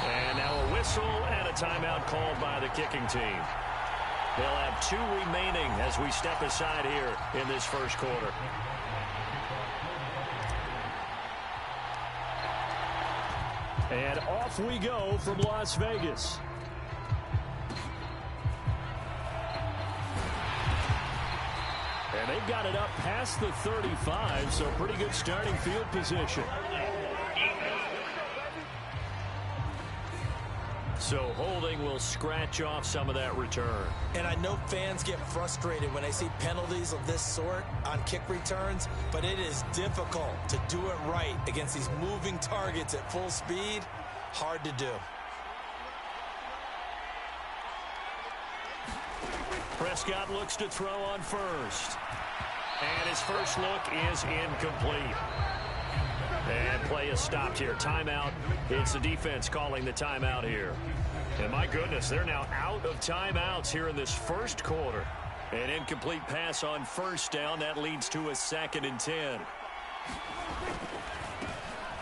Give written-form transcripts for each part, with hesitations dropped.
And now a whistle and a timeout called by the kicking team. They'll have 2 remaining as we step aside here in this first quarter. And off we go from Las Vegas. And they've got it up past the 35, so pretty good starting field position. So holding will scratch off some of that return. And I know fans get frustrated when they see penalties of this sort on kick returns, but it is difficult to do it right against these moving targets at full speed. Hard to do. Prescott looks to throw on first. And his first look is incomplete. And play is stopped here. Timeout. It's the defense calling the timeout here. And my goodness, they're now out of timeouts here in this first quarter. An incomplete pass on first down. That leads to a 2nd and 10.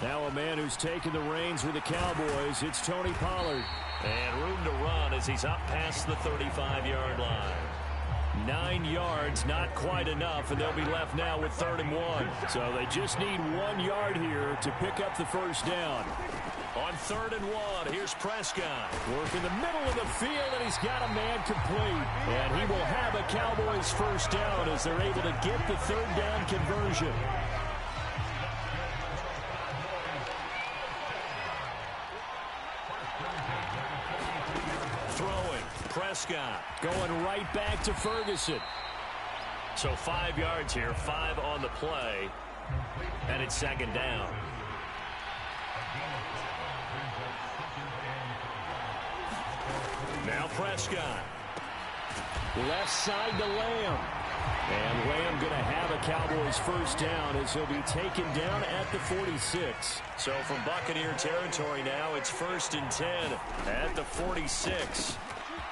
Now a man who's taken the reins with the Cowboys. It's Tony Pollard. And room to run as he's up past the 35-yard line. 9 yards, not quite enough, and they'll be left now with 3rd and 1. So they just need 1 yard here to pick up the first down. On 3rd and 1, here's Prescott. Work in the middle of the field, and he's got a man complete. And he will have a Cowboys first down as they're able to get the 3rd down conversion. Prescott going right back to Ferguson. So 5 yards here, 5 on the play, and it's 2nd down. Now Prescott. Left side to Lamb. And Lamb going to have a Cowboys first down as he'll be taken down at the 46. So from Buccaneer territory now, it's 1st and 10 at the 46.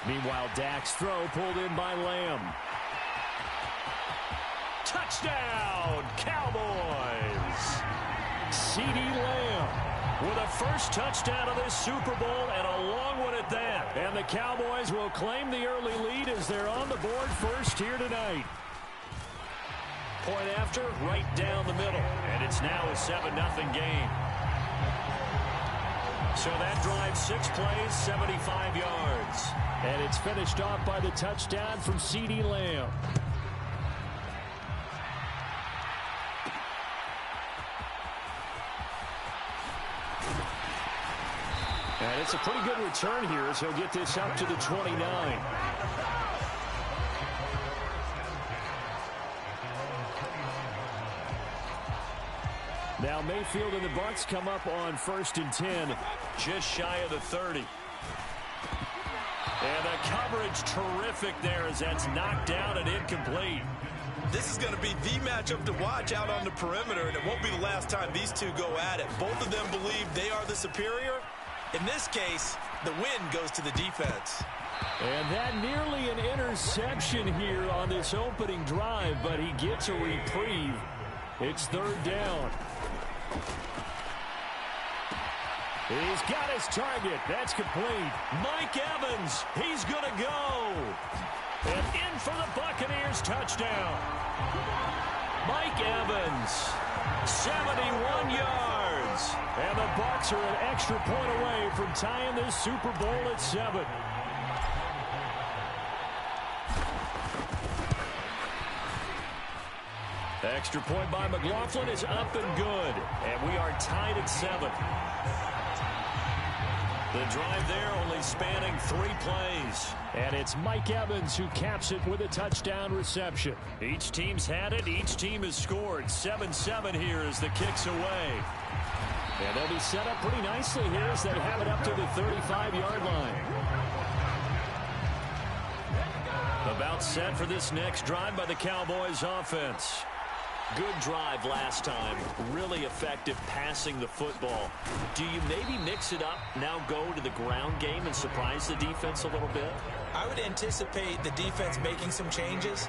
Meanwhile, Dak's throw pulled in by Lamb. Touchdown, Cowboys! CeeDee Lamb with a first touchdown of this Super Bowl, and a long one at that. And the Cowboys will claim the early lead as they're on the board first here tonight. Point after, right down the middle. And it's now a 7-0 game. So that drive, 6 plays, 75 yards. And it's finished off by the touchdown from CeeDee Lamb. And it's a pretty good return here as he'll get this up to the 29. Now Mayfield and the Bucs come up on 1st and 10, just shy of the 30. And the coverage terrific there as that's knocked down and incomplete. This is going to be the matchup to watch out on the perimeter, and it won't be the last time these two go at it. Both of them believe they are the superior. In this case, the win goes to the defense. And that nearly an interception here on this opening drive, but he gets a reprieve. It's 3rd down. He's got his target. That's complete. Mike Evans, he's going to go. And in for the Buccaneers touchdown. Mike Evans, 71 yards. And the Bucs are an extra point away from tying this Super Bowl at 7. Extra point by McLaughlin is up and good. And we are tied at 7. The drive there only spanning 3 plays. And it's Mike Evans who caps it with a touchdown reception. Each team's had it. Each team has scored. 7-7 here as the kick's away. And they'll be set up pretty nicely here as they have it up to the 35-yard line. About set for this next drive by the Cowboys offense. Good drive last time. Really effective passing the football. Do you maybe mix it up, now go to the ground game and surprise the defense a little bit? I would anticipate the defense making some changes.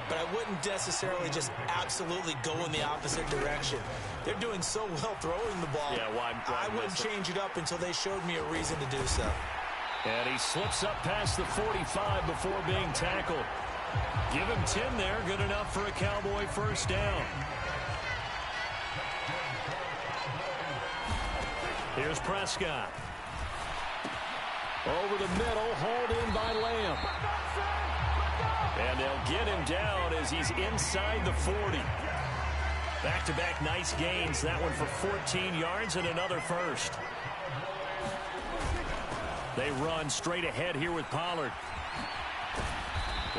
but I wouldn't necessarily just absolutely go in the opposite direction. They're doing so well throwing the ball. Yeah, why I wouldn't change it up until they showed me a reason to do so. And he slips up past the 45 before being tackled. Give him 10 there. Good enough for a Cowboy first down. Here's Prescott. Over the middle, hauled in by Lamb. And they'll get him down as he's inside the 40. Back-to-back nice gains. That one for 14 yards and another first. They run straight ahead here with Pollard.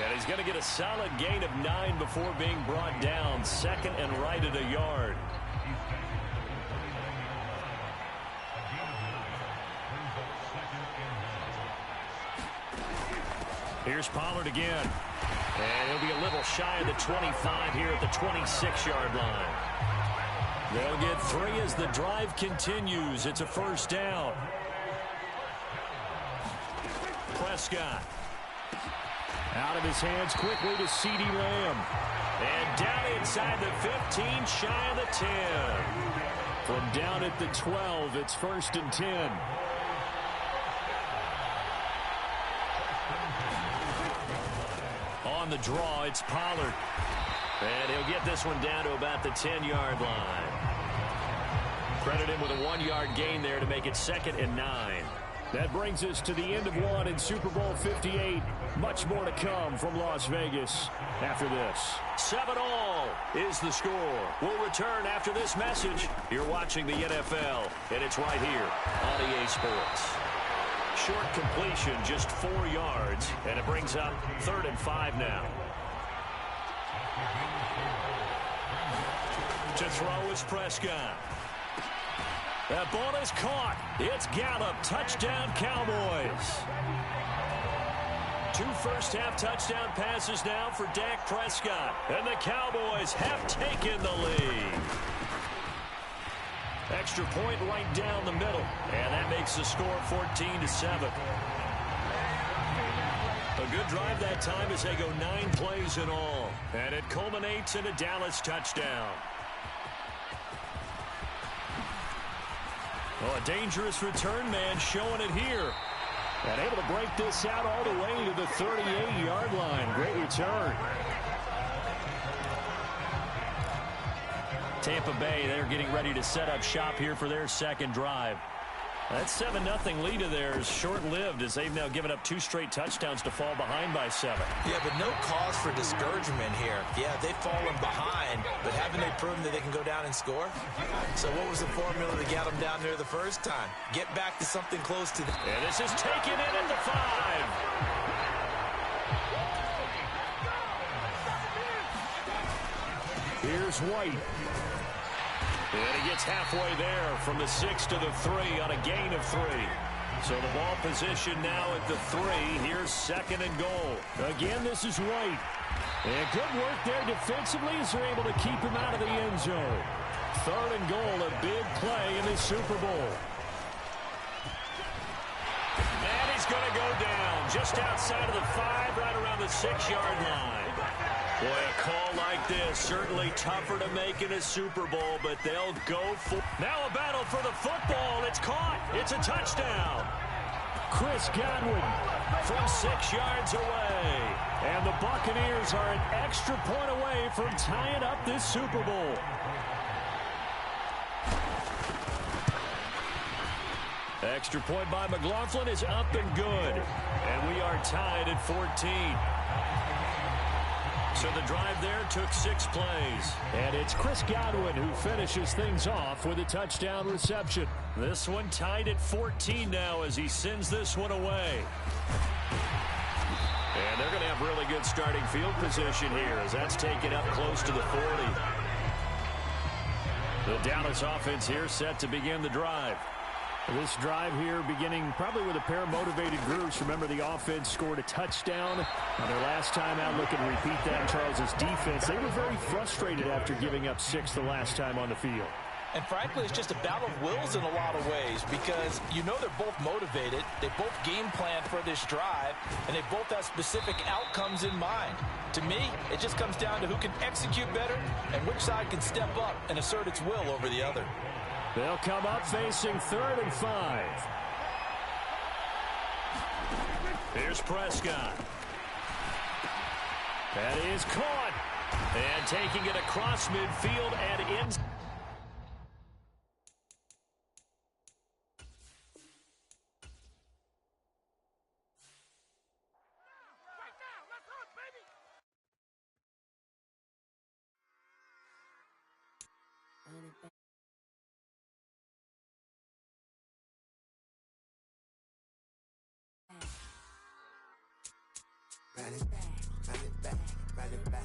And he's going to get a solid gain of 9 before being brought down. Second and right at a yard. Here's Pollard again. And he'll be a little shy of the 25 here at the 26-yard line. They'll get 3 as the drive continues. It's a first down. Prescott. Out of his hands quickly to CeeDee Lamb. And down inside the 15, shy of the 10. From down at the 12, it's first and 10. On the draw, it's Pollard. And he'll get this one down to about the 10-yard line. Credit him with a 1-yard gain there to make it second and 9. That brings us to the end of one in Super Bowl 58. Much more to come from Las Vegas after this. 7-all is the score. We'll return after this message. You're watching the NFL, and it's right here on EA Sports. Short completion, just 4 yards, and it brings up 3rd and 5 now. To throw is Prescott. That ball is caught. It's Gallup. Touchdown, Cowboys. 2 first-half touchdown passes now for Dak Prescott. And the Cowboys have taken the lead. Extra point right down the middle. And that makes the score 14-7. A good drive that time as they go 9 plays in all. And it culminates in a Dallas touchdown. Oh, a dangerous return man showing it here. And able to break this out all the way to the 38-yard line. Great return. Tampa Bay, they're getting ready to set up shop here for their second drive. That 7-0 lead of theirs short-lived as they've now given up 2 straight touchdowns to fall behind by 7. Yeah, but no cause for discouragement here. Yeah, they've fallen behind, but haven't they proven that they can go down and score? So what was the formula that got them down there the first time? Get back to something close to And this is taken in at the 5. Here's White. And he gets halfway there from the 6 to the 3 on a gain of 3. So the ball position now at the 3. Here's 2nd and goal. Again, this is White. And good work there defensively as they're able to keep him out of the end zone. 3rd and goal, a big play in the Super Bowl. And he's going to go down just outside of the 5, right around the 6-yard line. Boy, a call like this, certainly tougher to make in a Super Bowl, but they'll go for... Now a battle for the football. It's caught. It's a touchdown. Chris Godwin from 6 yards away. And the Buccaneers are an extra point away from tying up this Super Bowl. Extra point by McLaughlin is up and good. And we are tied at 14. So the drive there took 6 plays. And it's Chris Godwin who finishes things off with a touchdown reception. This one tied at 14 now as he sends this one away. And they're going to have really good starting field position here as that's taken up close to the 40. The Dallas offense here set to begin the drive. This drive here beginning probably with a pair of motivated groups. Remember, the offense scored a touchdown on their last time out. Look and repeat that. Charles's defense, they were very frustrated after giving up 6 the last time on the field. And frankly, it's just a battle of wills in a lot of ways because you know they're both motivated, they both game plan for this drive, and they both have specific outcomes in mind. To me, it just comes down to who can execute better and which side can step up and assert its will over the other. They'll come up facing 3rd and 5. Here's Prescott. That is caught. And taking it across midfield and in. Run it back, run it back, run it back,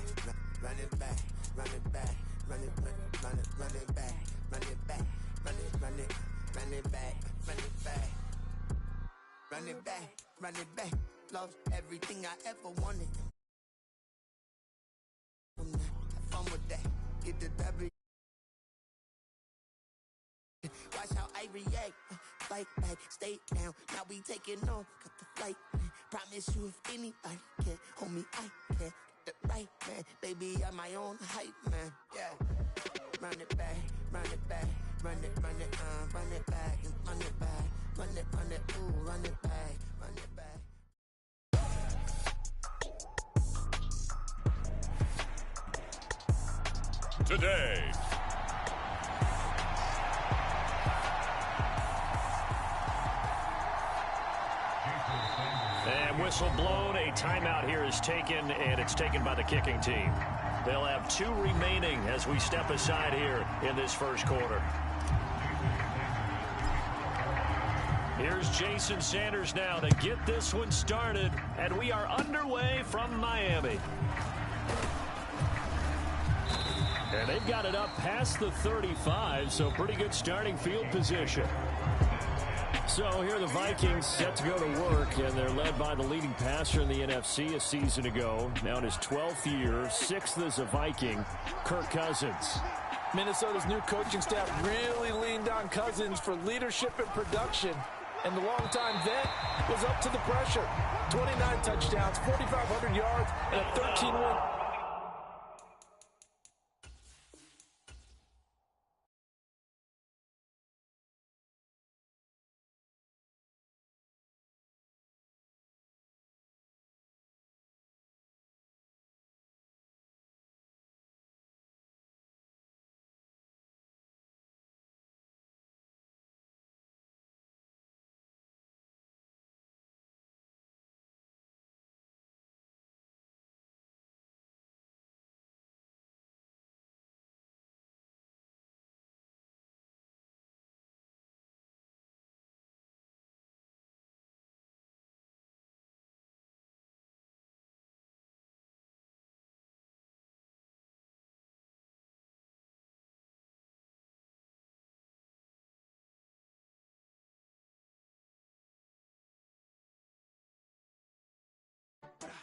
run it back, run it back, run it back, run it back, run it back, run it back, run it back, run it back. Lost everything I ever wanted. Have fun with that, get the W. Watch how I react. Fight back, stay down. Now we taking off, cut the flight. Promise you if anybody can hold me, I can. Get the right man, baby, I'm my own hype man. Yeah, run it back, run it back, run it, run it back, and run it back, run it, ooh, run it back, run it back. Today. And whistle blown. A timeout here is taken, and it's taken by the kicking team. They'll have 2 remaining as we step aside here in this first quarter. Here's Jason Sanders now to get this one started, and we are underway from Miami. And they've got it up past the 35, so pretty good starting field position. So here are the Vikings set to go to work, and they're led by the leading passer in the NFC a season ago. Now in his 12th year, 6th as a Viking, Kirk Cousins. Minnesota's new coaching staff really leaned on Cousins for leadership and production. And the longtime vet was up to the pressure. 29 touchdowns, 4,500 yards, and a 13-win.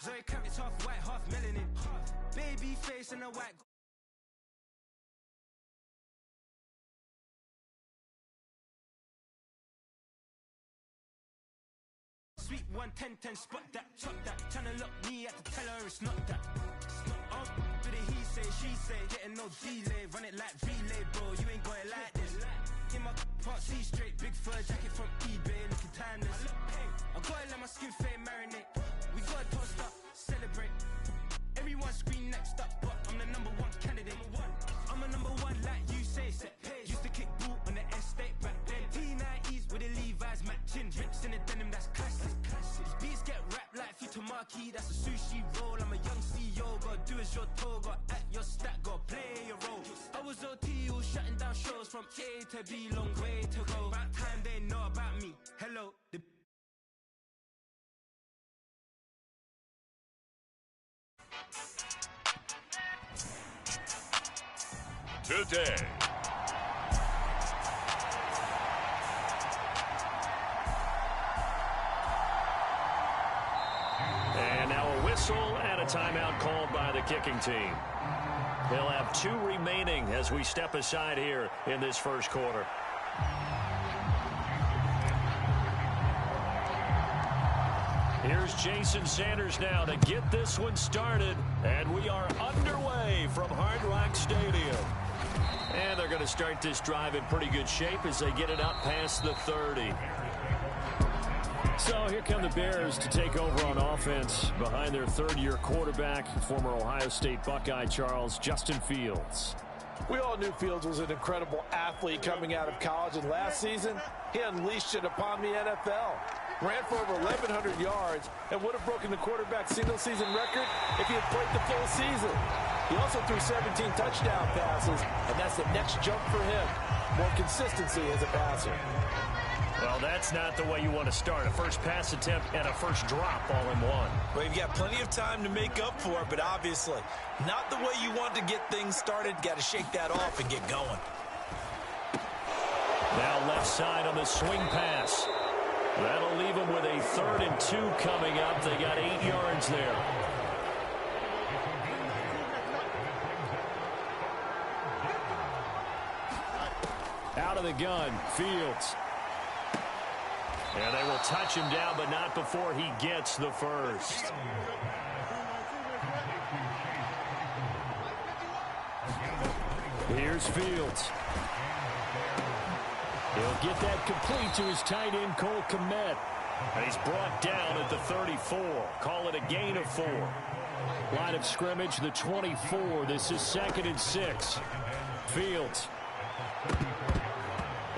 Zoe Kravitz half white, half melanin. Baby face and a white. Sweet 110, spot that, chop that. Tryna lock me at the teller, it's not that. Oh, do the he say, she say, getting no delay. Run it like relay, bro, you ain't got it like this. In my part C straight, big fur jacket from eBay, looking timeless. I gotta let my skin fade marinate. We gotta toast up, celebrate. Everyone scream next up, but I'm the #1 candidate. I'm a #1 like you say. Used to kick ball on the estate back then. T90s with the Levi's matching. Rips in the denim, that's classic. These beats get wrapped like Futamaki, that's a sushi roll. I'm a young CEO, gotta do as you're told. Gotta act your stat, gotta play your role. I was OT, all shutting down shows from A to B, long way to go. About time they know about me. Hello, the Today. And now a whistle and a timeout called by the kicking team. He'll have 2 remaining as we step aside here in this first quarter. Here's Jason Sanders now to get this one started. And we are underway from Hard Rock Stadium. And they're going to start this drive in pretty good shape as they get it up past the 30. So here come the Bears to take over on offense behind their third-year quarterback, former Ohio State Buckeye Charles, Justin Fields. We all knew Fields was an incredible athlete coming out of college, and last season, he unleashed it upon the NFL. Ran for over 1,100 yards and would have broken the quarterback single-season record if he had played the full season. He also threw 17 touchdown passes, and that's the next jump for him. More consistency as a passer. Well, that's not the way you want to start. A first pass attempt and a first drop all in one. Well, you've got plenty of time to make up for it, but obviously not the way you want to get things started. Got to shake that off and get going. Now left side on the swing pass. That'll leave them with a 3rd and 2 coming up. They got 8 yards there. Out of the gun, Fields. And they will touch him down, but not before he gets the first. Here's Fields. He'll get that complete to his tight end, Cole Kmet. And he's brought down at the 34. Call it a gain of 4. Line of scrimmage, the 24. This is 2nd and 6. Fields.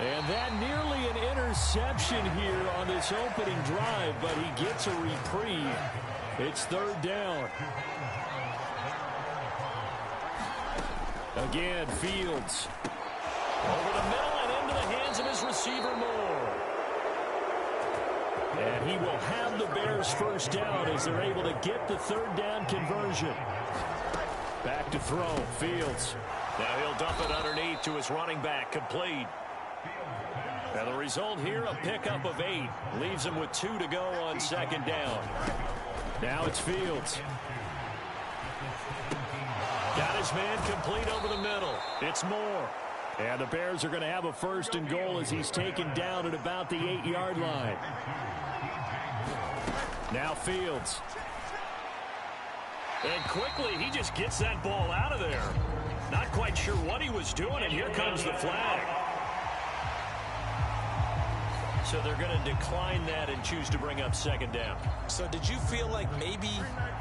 And that nearly an interception here on this opening drive, but he gets a reprieve. It's 3rd down. Again, Fields. Over the middle and into the hands of his receiver, Moore. And he will have the Bears first down as they're able to get the 3rd down conversion. Back to throw, Fields. Now he'll dump it underneath to his running back, complete. And the result here, a pickup of 8. Leaves him with 2 to go on 2nd down. Now it's Fields. Got his man complete over the middle. It's Moore. And the Bears are going to have a 1st and goal as he's taken down at about the 8-yard line. Now Fields. And quickly, he just gets that ball out of there. Not quite sure what he was doing, and here comes the flag. So they're going to decline that and choose to bring up 2nd down. So did you feel like maybe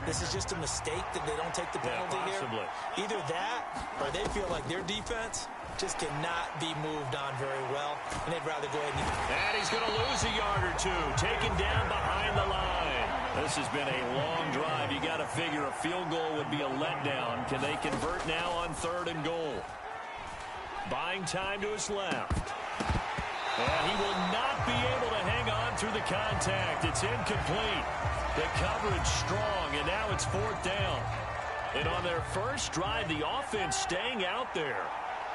this is just a mistake that they don't take the penalty possibly here? Either that or they feel like their defense just cannot be moved on very well, and they'd rather go ahead and he's going to lose a yard or 2. Taken down behind the line. This has been a long drive. You got to figure a field goal would be a letdown. Can they convert now on 3rd and goal? Buying time to his left. And he will not be able to hang on through the contact. It's incomplete. The coverage strong, and now it's 4th down. And on their first drive, the offense staying out there.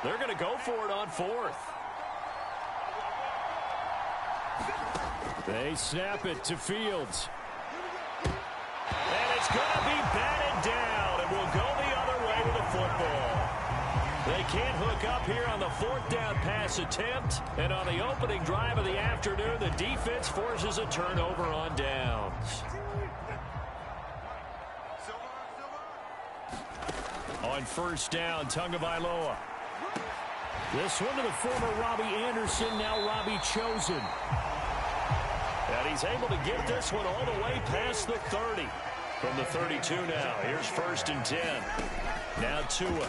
They're going to go for it on 4th. They snap it to Fields. And it's going to be batted down, and will go the other way with the football. They can't hook up here on the 4th down pass attempt. And on the opening drive of the afternoon, the defense forces a turnover on downs. On 1st down, Tagovailoa. This one to the former Robbie Anderson, now Robbie Chosen. And he's able to get this one all the way past the 30. From the 32 now, here's 1st and 10. Now Tua.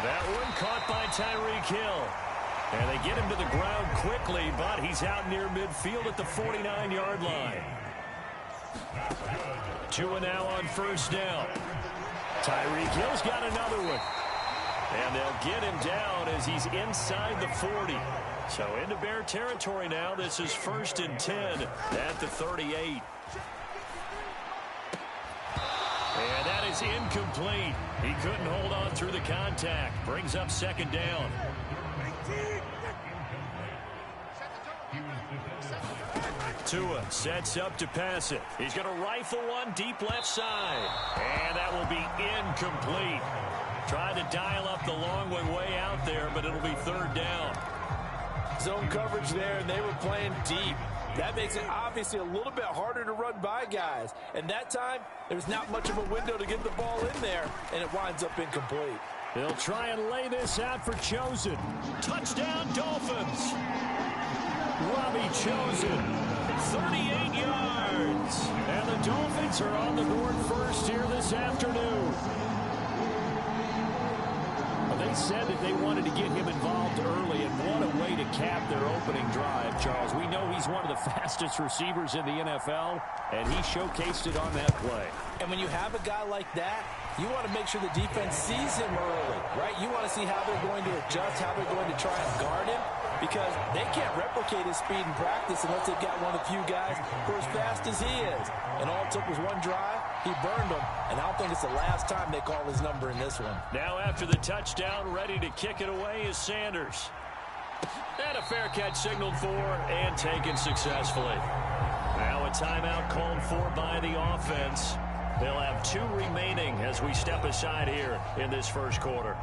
That one caught by Tyreek Hill. And they get him to the ground quickly, but he's out near midfield at the 49-yard line. Tua now on 1st down. Tyreek Hill's got another one. And they'll get him down as he's inside the 40. So into Bear territory now. This is 1st and 10 at the 38. And that is incomplete. He couldn't hold on through the contact. Brings up 2nd down. Tua sets up to pass it. He's going to rifle one deep left side. And that will be incomplete. Trying to dial up the long way out there, but it'll be third down. Zone coverage there, and they were playing deep. That makes it obviously a little bit harder to run by guys. And that time, there's not much of a window to get the ball in there, and it winds up incomplete. They'll try and lay this out for Chosen. Touchdown, Dolphins. Robbie Chosen, 38 yards. And the Dolphins are on the board first here this afternoon. They said that they wanted to get him involved early, and what a way to cap their opening drive, Charles. We know he's one of the fastest receivers in the NFL, and he showcased it on that play. And when you have a guy like that, you want to make sure the defense sees him early, right? You want to see how they're going to adjust, how they're going to try and guard him, because they can't replicate his speed in practice unless they've got one of the few guys who are as fast as he is. And all it took was one drive. He burned them, and I don't think it's the last time they call his number in this one. Now after the touchdown, ready to kick it away is Sanders. And a fair catch signaled for and taken successfully. Now a timeout called for by the offense. They'll have 2 remaining as we step aside here in this first quarter.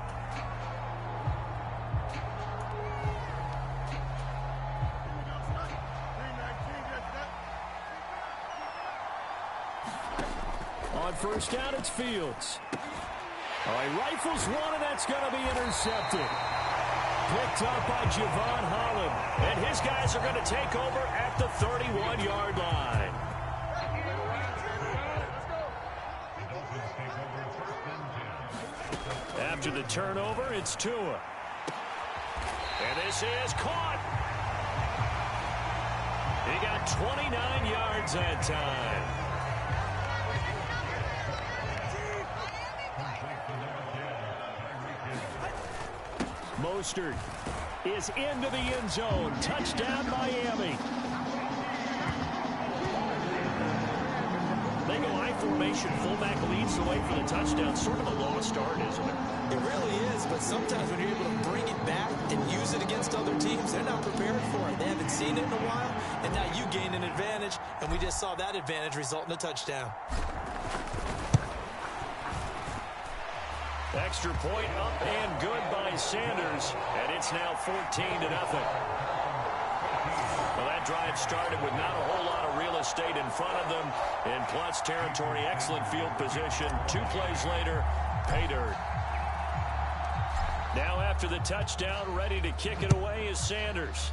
On first down, it's Fields. All right, rifles one, and that's going to be intercepted. Picked up by Javon Holland. And his guys are going to take over at the 31-yard line. After the turnover, it's Tua. And this is caught. He got 29 yards that time. Mostert is into the end zone. Touchdown, Miami. They go I formation. Fullback leads the way for the touchdown. Sort of a lost start, isn't it? It really is, but sometimes when you're able to bring it back and use it against other teams, they're not prepared for it. They haven't seen it in a while, and now you gain an advantage, and we just saw that advantage result in a touchdown. Extra point up and good by Sanders, and it's now 14-0. Well, that drive started with not a whole lot of real estate in front of them. In plus territory, excellent field position. 2 plays later, pay dirt. Now after the touchdown, ready to kick it away is Sanders.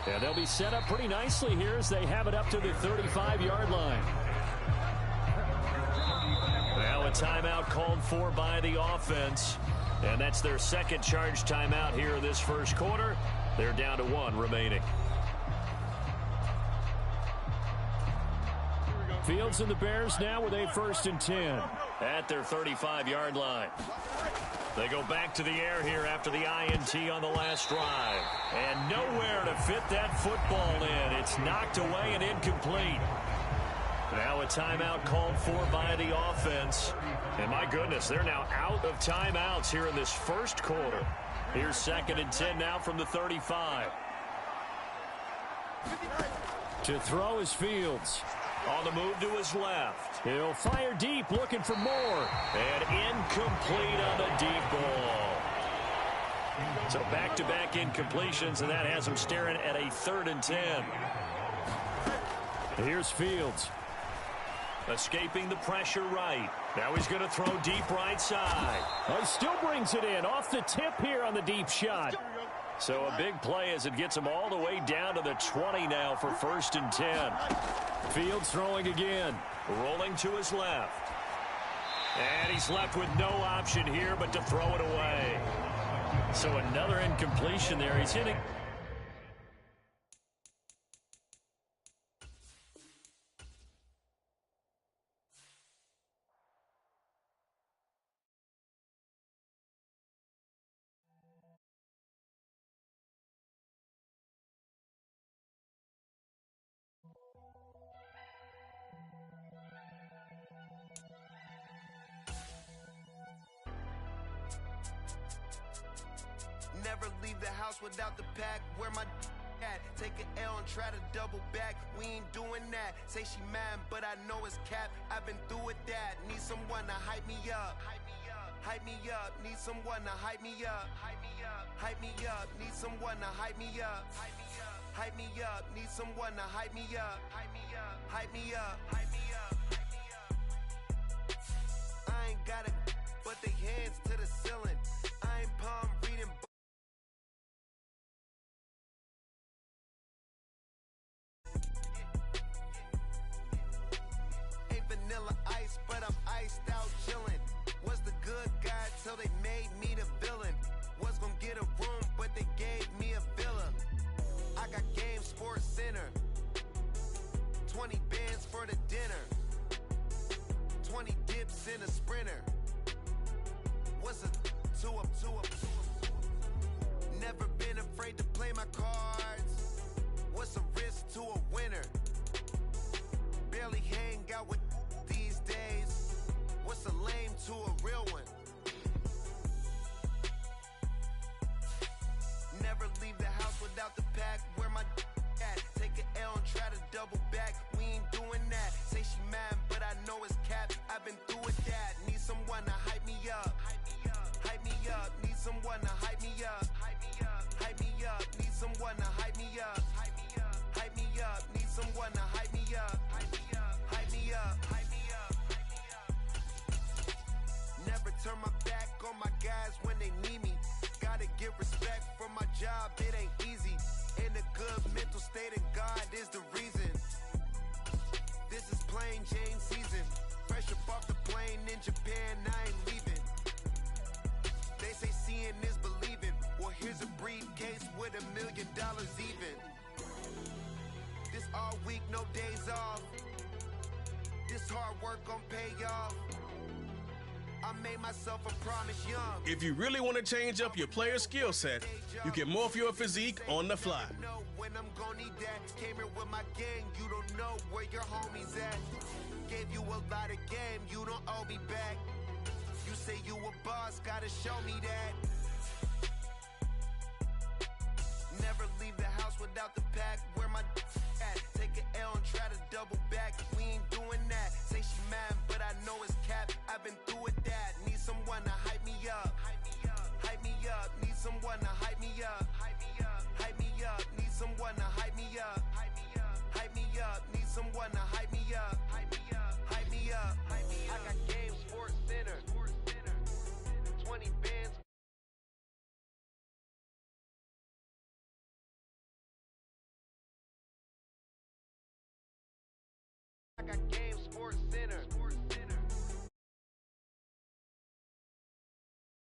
And they'll be set up pretty nicely here as they have it up to the 35-yard line. Now a timeout called for by the offense. And that's their second charge timeout here in this first quarter. They're down to 1 remaining. Fields and the Bears now with a 1st and 10 at their 35-yard line. They go back to the air here after the INT on the last drive. And nowhere to fit that football in. It's knocked away and incomplete. Now a timeout called for by the offense. And my goodness, they're now out of timeouts here in this first quarter. Here's 2nd and 10 now from the 35. To throw is Fields. On the move to his left. He'll fire deep, looking for more. And incomplete on the deep ball. So back-to-back incompletions, and that has him staring at a 3rd and 10. Here's Fields. Escaping the pressure right. Now he's going to throw deep right side. Oh, he still brings it in off the tip here on the deep shot. So a big play as it gets him all the way down to the 20 now for 1st and 10. Fields throwing again. Rolling to his left. And he's left with no option here but to throw it away. So another incompletion there. He's hitting. Never leave the house without the pack. Where my at? Take an L and try to double back. We ain't doing that. Say she mad, but I know it's cap. I've been through with that. Need someone to hype me up. Hype me up. Need someone to hype me up. Hype me up. Need someone to hype me up. Hype me up. Need someone to hype me up. Hype me up. Hype me up. Hype me up. I ain't got it, but they hands to the ceiling. I ain't palm reading. Ain't vanilla ice, but I'm iced out chillin'. Was the good guy till they made me the villain. Was gonna get a room, but they gave me a villa. I got game, Sports Center. 20 bands for the dinner. 20 dips in a sprinter. What's a two up? Never been afraid to play my cards. What's a risk to a winner? Barely hang out with these days. What's a lame to a real one? Never leave the house without the pack. Where my at? Take an L and try to double back. We ain't doing that. Say she mad, but I know it's cap. I've been through with that. Need someone to hype me up. Hype me up. Need someone to hype me up. Hype me up. Need someone to hype me up. Hype me up. Need someone to hype me up. Hype me up. Hype me up. Never turn my back on my guys when they need me. Gotta give respect for my job, it ain't easy. In a good mental state and God is the reason. This is plain Jane season. Fresh up off the plane in Japan, I ain't leaving. They say seeing is believing. Well, here's a briefcase with $1 million even. This all week, no days off. This hard work gon' pay off. I made myself a promise young. If you really want to change up your player skill set, you can morph your physique on the fly. When I'm gonna need that. Came here with my gang, you don't know where your homies at. Gave you a lot of game, you don't owe me back. You say you a boss, gotta show me that. Never leave the house without the pack. Where my at? Take an L and try to double back. We ain't doing that. Say she mad, but I know it's cap. I've been through with that. Need someone to hype me up. Hype me up. Need someone to hype me up. Hype me up. Need someone to hype me up. Hype me up. Need someone to hype me up. Hype me up. I got game, Sports Center. 20 bands. I got game, Sports Center.